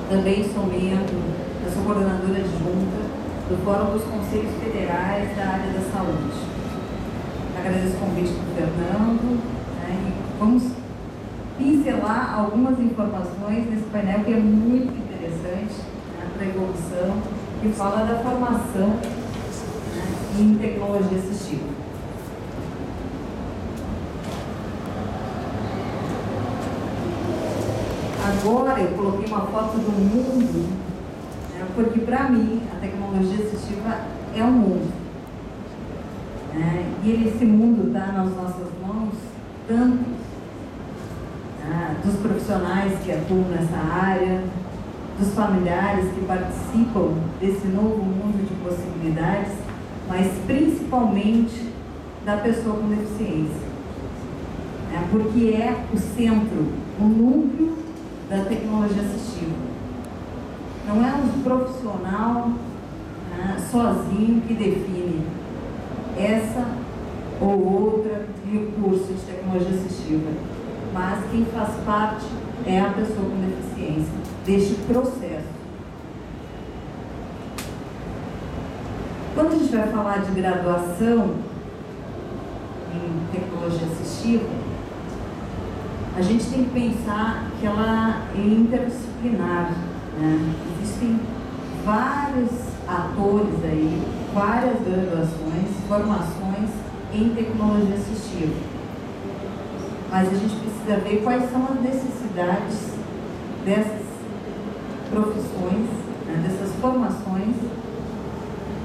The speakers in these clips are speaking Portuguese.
Também sou membro, eu sou coordenadora adjunta do Fórum dos Conselhos Federais da área da saúde. Agradeço o convite do Fernando, né, e vamos pincelar algumas informações nesse painel que é muito interessante, né, para a evolução, que fala da formação, né, em tecnologia assistiva. Agora eu coloquei uma foto do mundo, né, porque para mim a tecnologia assistiva é um mundo. Né, e esse mundo está nas nossas mãos, tanto dos profissionais que atuam nessa área, dos familiares que participam desse novo mundo de possibilidades, mas principalmente da pessoa com deficiência. Porque é o centro, o núcleo da tecnologia assistiva. Não é um profissional sozinho que define essa ou outra recurso de tecnologia assistiva, mas quem faz parte é a pessoa com deficiência deste processo. Quando a gente vai falar de graduação em tecnologia assistiva, a gente tem que pensar que ela é interdisciplinar, né? Existem vários atores aí, várias graduações, formações em tecnologia assistiva. Mas a gente precisa ver quais são as necessidades dessas profissões, né, dessas formações,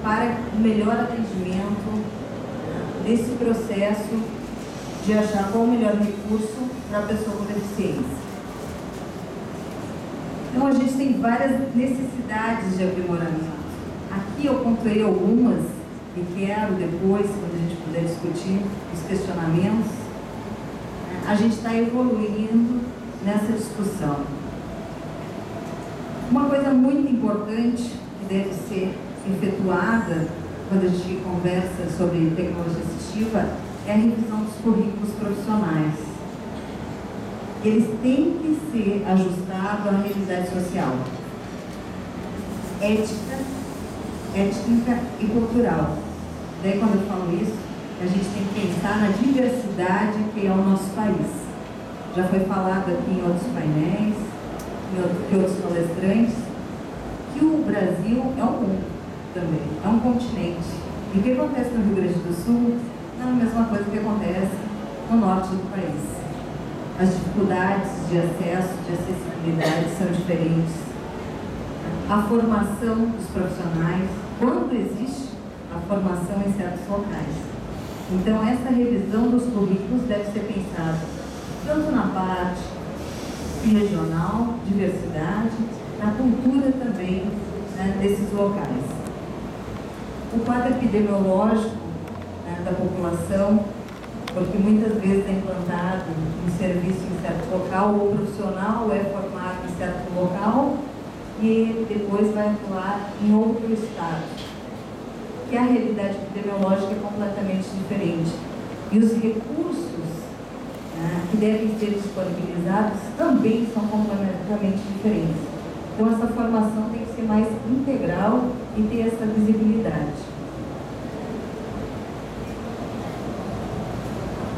para o melhor atendimento desse processo de achar qual o melhor recurso para a pessoa com deficiência. Então, a gente tem várias necessidades de aprimoramento. Aqui eu pontuei algumas e quero depois, quando a gente puder discutir os questionamentos, a gente está evoluindo nessa discussão. Uma coisa muito importante que deve ser efetuada quando a gente conversa sobre tecnologia assistiva é a revisão dos currículos profissionais. Eles têm que ser ajustados à realidade social, ética, étnica e cultural. Daí, quando eu falo isso, a gente tem que pensar na diversidade que é o nosso país. Já foi falado aqui em outros painéis, em outros palestrantes, que o Brasil é um mundo também, é um continente. E o que acontece no Rio Grande do Sul não é a mesma coisa que acontece no norte do país. As dificuldades de acesso, de acessibilidade são diferentes. A formação dos profissionais, quando existe a formação em certos locais. Então, essa revisão dos currículos deve ser pensada tanto na parte regional, diversidade, na cultura também, né, desses locais. O quadro epidemiológico, né, da população, porque muitas vezes é implantado um serviço em certo local, ou o profissional é formado em certo local e depois vai atuar em outro estado. Que a realidade epidemiológica é completamente diferente. E os recursos, né, que devem ser disponibilizados também são completamente diferentes. Então, essa formação tem que ser mais integral e ter essa visibilidade.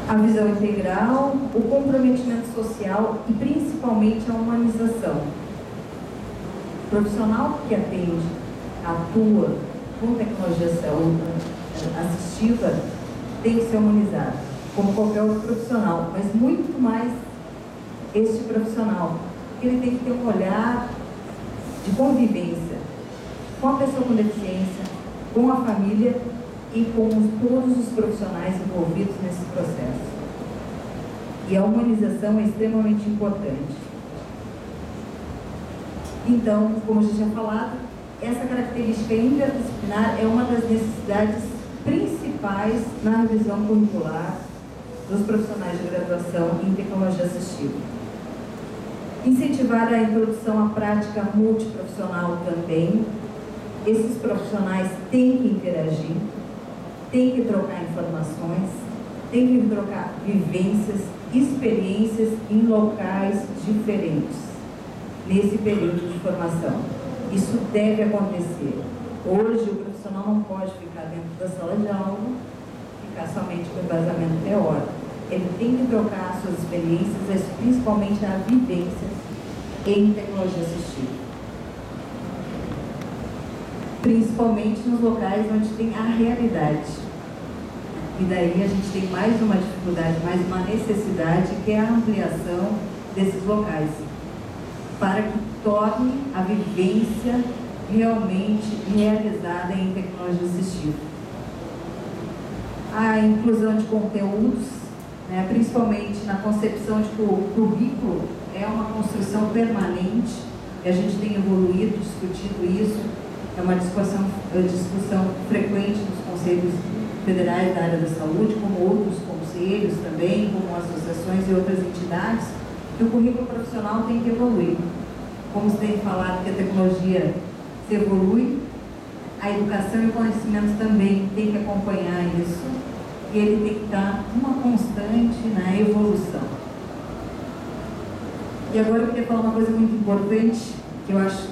A visão integral, o comprometimento social e, principalmente, a humanização. O profissional que atende, atua com tecnologia assistiva, tem que ser humanizado, como qualquer outro profissional, mas muito mais este profissional, porque ele tem que ter um olhar de convivência com a pessoa com deficiência, com a família e com todos os profissionais envolvidos nesse processo. E a humanização é extremamente importante. Então, como a gente tinha falado, essa característica interdisciplinar é uma das necessidades principais na revisão curricular dos profissionais de graduação em tecnologia assistiva. Incentivar a introdução à prática multiprofissional também. Esses profissionais têm que interagir, têm que trocar informações, têm que trocar vivências, experiências em locais diferentes. nesse período de formação. Isso deve acontecer. Hoje, o profissional não pode ficar dentro da sala de aula, ficar somente com embasamento teórico. Ele tem que trocar suas experiências, principalmente a vivência em tecnologia assistiva. Principalmente nos locais onde tem a realidade. E daí a gente tem mais uma dificuldade, mais uma necessidade, que é a ampliação desses locais, para que torne a vivência realmente realizada em tecnologia assistiva. A inclusão de conteúdos, né, principalmente na concepção de que o currículo é uma construção permanente, e a gente tem evoluído, discutido isso, é uma discussão frequente nos conselhos federais da área da saúde, como outros conselhos também, como associações e outras entidades, que o currículo profissional tem que evoluir. Como se tem falado que a tecnologia se evolui, a educação e o conhecimento também tem que acompanhar isso, e ele tem que estar uma constante na evolução. E agora eu queria falar uma coisa muito importante, que eu acho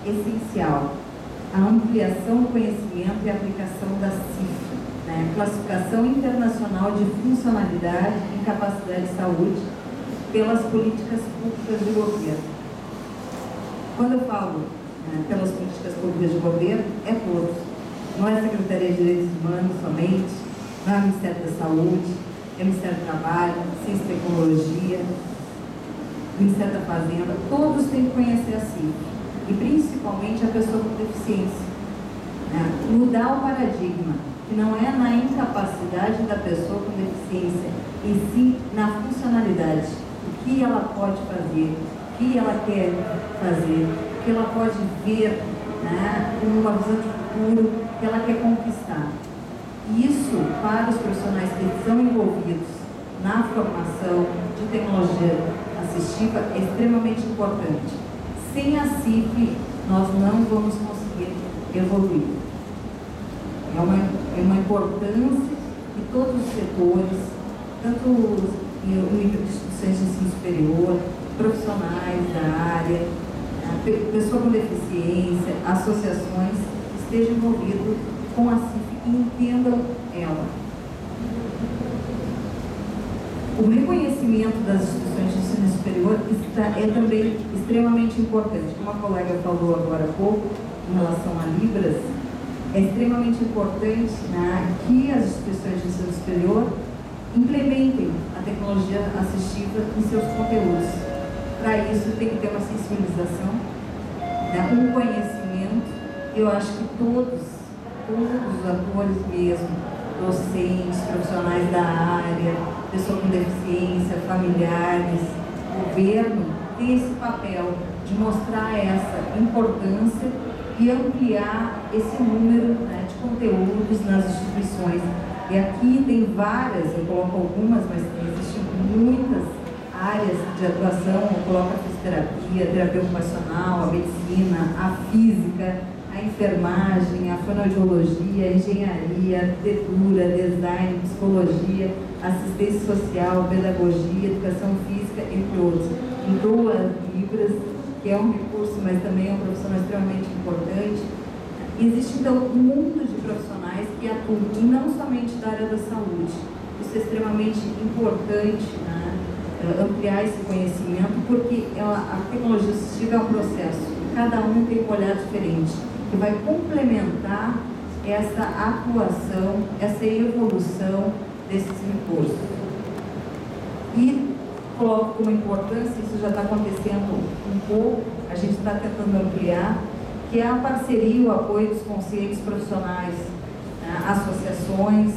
essencial: a ampliação do conhecimento e a aplicação da CIF, né? Classificação Internacional de Funcionalidade e Capacidade de Saúde, pelas políticas públicas de governo. Quando eu falo pelas políticas públicas de governo, é todos. Não é a Secretaria de Direitos Humanos somente, não é o Ministério da Saúde, é o Ministério do Trabalho, Ciência e Tecnologia, o Ministério da Fazenda. Todos têm que conhecer a CIF, e principalmente a pessoa com deficiência. Mudar o paradigma, que não é na incapacidade da pessoa com deficiência, e sim na funcionalidade. O que ela pode fazer, o que ela quer fazer, o que ela pode ver, né, com uma visão de futuro que ela quer conquistar. Isso, para os profissionais que são envolvidos na formação de tecnologia assistiva, é extremamente importante. Sem a CIF, nós não vamos conseguir evoluir. É uma importância que todos os setores, tanto o nível de instituições de ensino superior, profissionais da área, pessoa com deficiência, associações, estejam envolvidos com a CIF e entendam ela. O reconhecimento das instituições de ensino superior é também extremamente importante. Como a colega falou agora há pouco, em relação a Libras, é extremamente importante, né, que as instituições de ensino superior implementem a tecnologia assistiva em seus conteúdos. Para isso tem que ter uma sensibilização, né, um conhecimento. Eu acho que todos os atores mesmo, docentes, profissionais da área, pessoa com deficiência, familiares, governo, tem esse papel de mostrar essa importância e ampliar esse número, né, de conteúdos nas instituições. E aqui tem várias, eu coloco algumas, mas existem muitas áreas de atuação. Eu coloco a fisioterapia, a terapia ocupacional, a medicina, a física, a enfermagem, a fonoaudiologia, a engenharia, a arquitetura, design, psicologia, assistência social, pedagogia, educação física, entre outros. Em as Libras, que é um recurso, mas também é um profissional extremamente importante. Existe, então, um mundo de profissionais que atuam, e não somente da área da saúde. Isso é extremamente importante, né? Ampliar esse conhecimento, porque a tecnologia assistiva é um processo. Cada um tem um olhar diferente, que vai complementar essa atuação, essa evolução desses recursos. E coloco como importância, isso já está acontecendo um pouco, a gente está tentando ampliar, que é a parceria e o apoio dos conselhos profissionais, né, associações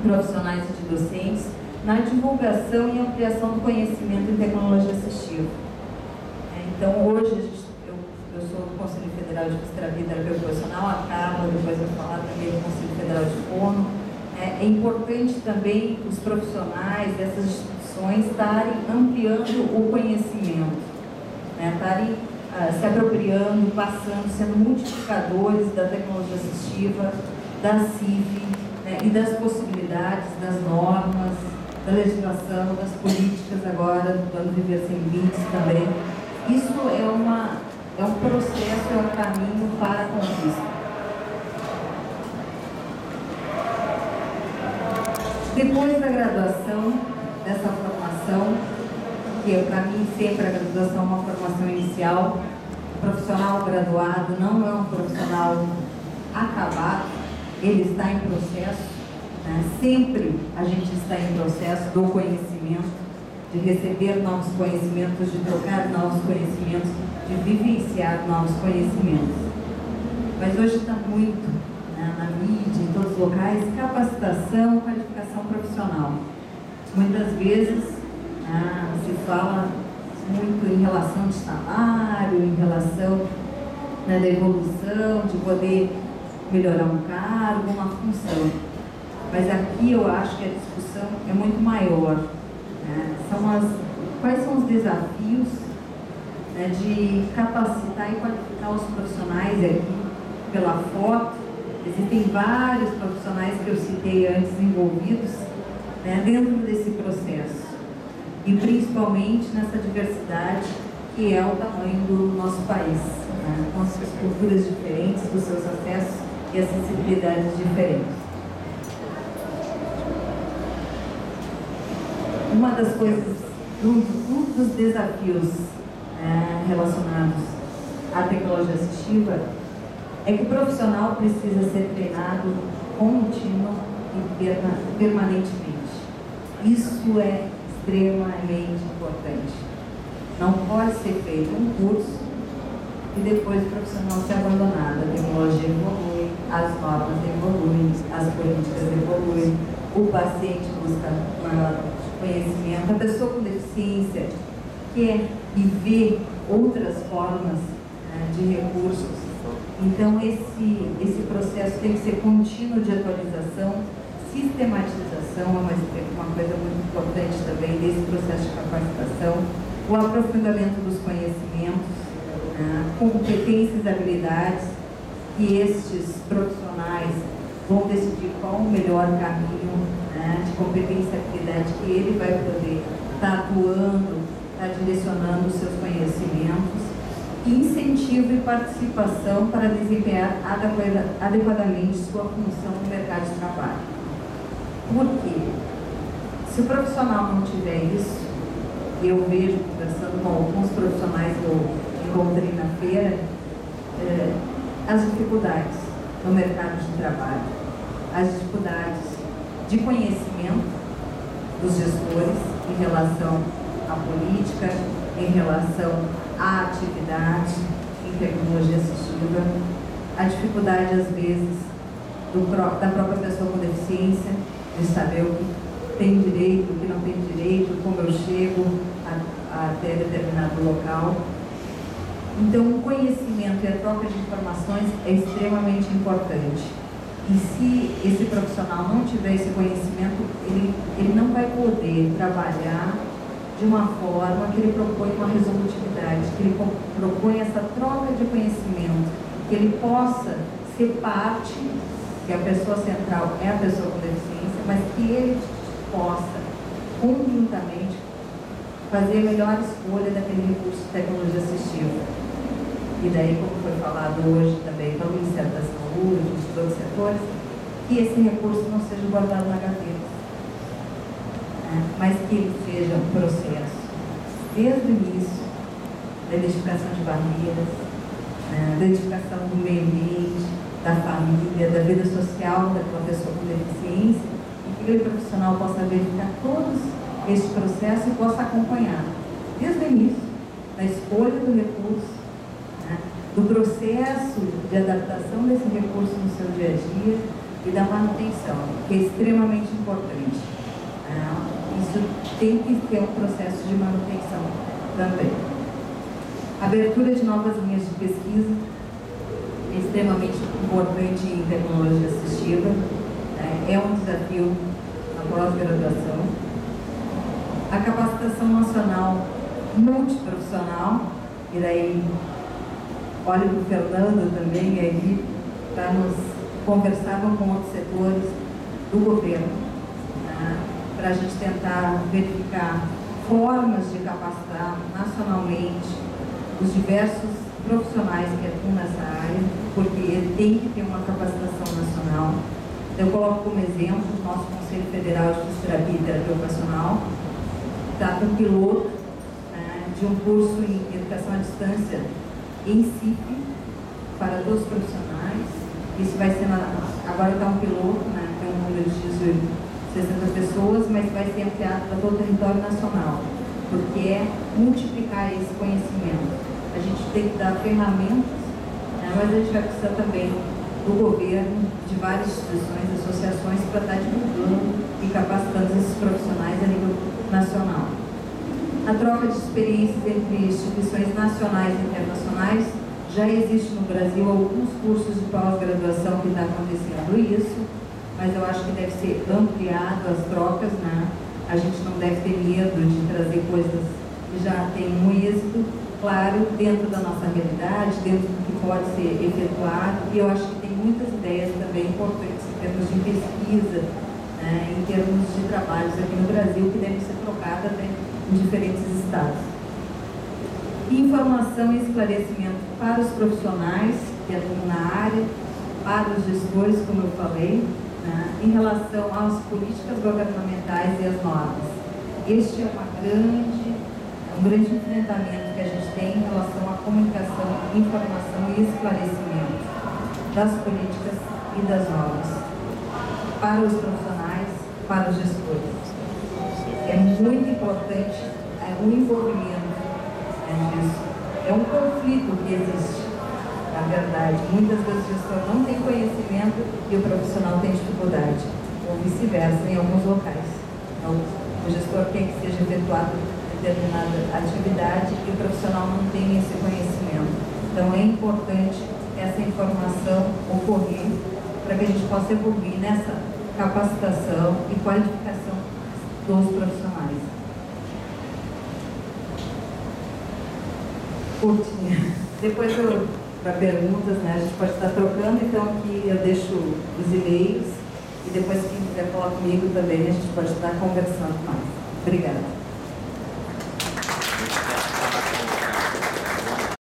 profissionais e de docentes, na divulgação e ampliação do conhecimento em tecnologia assistiva. Então, hoje, eu sou do Conselho Federal de Fisioterapia e Terapia Ocupacional, a Carla depois vai falar também do Conselho Federal de Fono. É importante também os profissionais dessas instituições estarem ampliando o conhecimento, né? Estarem se apropriando, passando, sendo multiplicadores da tecnologia assistiva, da CIF, né? E das possibilidades, das normas, da legislação, das políticas agora, do Plano Viver Sem Limites também, Isso é um processo, é um caminho para a conquista. Depois da graduação, dessa formação, que para mim sempre a graduação é uma formação inicial, o profissional graduado não é um profissional acabado, ele está em processo, né? Sempre a gente está em processo do conhecimento, de receber novos conhecimentos, de trocar novos conhecimentos, de vivenciar novos conhecimentos. Mas hoje está muito, né, na mídia, em todos os locais, capacitação, qualificação profissional. Muitas vezes se fala muito em relação de salário, em relação, né, da evolução, de poder melhorar um cargo, uma função. Mas aqui eu acho que a discussão é muito maior. Né? Quais são os desafios, né, de capacitar e qualificar os profissionais aqui pela foto? Existem vários profissionais que eu citei antes envolvidos, né, dentro desse processo. E principalmente nessa diversidade que é o tamanho do nosso país, né, com as suas culturas diferentes, dos seus acessos e acessibilidades diferentes. Uma das coisas, um dos desafios relacionados à tecnologia assistiva é que o profissional precisa ser treinado contínua e permanentemente. Isso é extremamente importante. Não pode ser feito um curso e depois o profissional ser abandonado. A tecnologia evolui, as normas evoluem, as políticas evoluem, o paciente busca maior conhecimento, a pessoa com deficiência quer e vê outras formas de recursos. Então esse processo tem que ser contínuo de atualização, sistematização é uma coisa muito importante também desse processo de capacitação, o aprofundamento dos conhecimentos, competências e habilidades, que estes profissionais vão decidir qual o melhor caminho de competência e habilidade que ele vai poder estar atuando, estar direcionando os seus conhecimentos, incentivo e participação para desempenhar adequadamente sua função no mercado de trabalho. Por quê? Se o profissional não tiver isso, eu vejo, conversando com alguns profissionais que eu encontrei na feira, as dificuldades no mercado de trabalho, as dificuldades de conhecimento dos gestores em relação à política, em relação à atividade em tecnologia assistiva, a dificuldade, às vezes, da própria pessoa com deficiência, de saber o que tem direito, o que não tem direito, como eu chego até determinado local. Então, o conhecimento e a troca de informações é extremamente importante. E se esse profissional não tiver esse conhecimento, ele não vai poder trabalhar de uma forma que ele propõe uma resolutividade, que ele propõe essa troca de conhecimento, que ele possa ser parte, que a pessoa central é a pessoa com deficiência, mas que ele possa, conjuntamente, fazer a melhor escolha daquele recurso de tecnologia assistiva. E daí, como foi falado hoje também pelo Ministério da Saúde, de todos os setores, que esse recurso não seja guardado na gaveta, mas que ele seja um processo, desde o início, da identificação de barreiras, da identificação do meio ambiente, da família, da vida social daquela pessoa com deficiência, e que aquele profissional possa verificar todos este processo e possa acompanhar, desde o início, da escolha do recurso, do processo de adaptação desse recurso no seu dia a dia e da manutenção, que é extremamente importante. Isso tem que ter um processo de manutenção também. Abertura de novas linhas de pesquisa é extremamente importante em tecnologia assistiva, é um desafio na pós-graduação. A capacitação nacional multiprofissional, e daí olho para o Fernando também, e a equipe, para nos conversar com outros setores do governo, para a gente tentar verificar formas de capacitar nacionalmente os diversos profissionais que atuam nessa área, porque ele tem que ter uma capacitação nacional. Eu coloco como exemplo o nosso Conselho Federal de Fisioterapia e Terapia Ocupacional, está com um piloto de um curso em educação à distância em CIP para todos os profissionais. Isso vai ser, agora está um piloto, tem um número de 60 pessoas, mas vai ser ampliado para todo o território nacional, porque é multiplicar esse conhecimento. A gente tem que dar ferramentas, mas a gente vai precisar também do governo, de várias instituições, associações, para estar divulgando e capacitando esses profissionais a nível nacional. A troca de experiências entre instituições nacionais e internacionais, já existe no Brasil alguns cursos de pós-graduação que está acontecendo isso, mas eu acho que deve ser ampliado as trocas, A gente não deve ter medo de trazer coisas que já têm um êxito, claro, dentro da nossa realidade, dentro do que pode ser efetuado, e eu acho que tem muitas ideias também importantes em termos de pesquisa, em termos de trabalhos aqui no Brasil, que devem ser trocadas em diferentes estados. Informação e esclarecimento para os profissionais que atuam na área, para os gestores, como eu falei, em relação às políticas governamentais e as normas. Este é um grande enfrentamento que a gente tem em relação à comunicação, informação e esclarecimento das políticas e das normas para os profissionais, para os gestores. É muito importante o envolvimento disso. É um conflito que existe, na verdade. Muitas vezes o gestor não tem conhecimento e o profissional tem dificuldade, ou vice-versa, em alguns locais. Então, o gestor quer que seja efetuada determinada atividade e o profissional não tem esse conhecimento. Então, é importante essa informação ocorrer para que a gente possa evoluir nessa capacitação e qualificação dos profissionais. Curtinha. Depois, para perguntas, a gente pode estar trocando, então aqui eu deixo os e-mails e depois quem quiser falar comigo também, a gente pode estar conversando mais. Obrigada.